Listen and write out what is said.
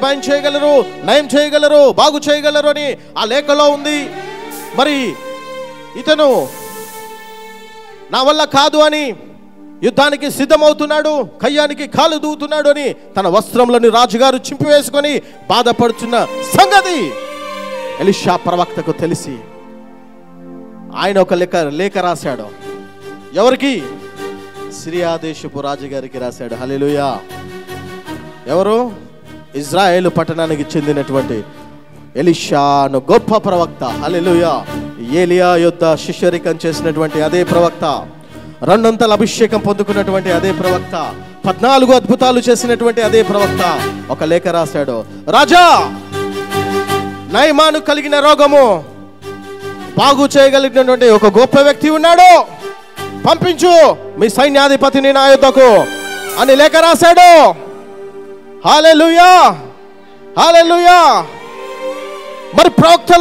భయం చేయగలరు, నయం చేయగలరు, బాగు చేయగలరు అని ఆ లేఖలో ఉంది. మరి ఇతను నా వల్ల కాదు అని యుద్ధానికి సిద్ధమవుతున్నాడు, కయ్యానికి కాలు దూవుతున్నాడు అని తన వస్త్రంలోని రాజుగారు చింపివేసుకొని బాధపడుతున్న సంగతి ఎలీషా ప్రవక్తకు తెలిసి ఆయన ఒక లేఖ రాశాడు. ఎవరికి? సిరియా దేశపు రాజుగారికి రాశాడు. హల్లెలూయా. ఎవరు? ఇజ్రాయేలు పట్టణానికి చెందినటువంటి ఎలీషా అను గొప్ప ప్రవక్త. హల్లెలూయా. ఏలియా యొద్ద శిష్యరికం చేసినటువంటి అదే ప్రవక్త, 200 అభిషేకం పొందుకున్నటువంటి అదే ప్రవక్త, 14 అద్భుతాలు చేసినటువంటి అదే ప్రవక్త ఒక లేఖ రాశాడు. రాజా, నయమాను కలిగిన రోగము బాగు చేయగలిగినటువంటి ఒక గొప్ప వ్యక్తి ఉన్నాడు, పంపించు మీ సైన్యాధిపతిని నా యొద్దకు అని లేఖ రాశాడు. హల్లెలూయా, హల్లెలూయా. మరి ప్రవక్తల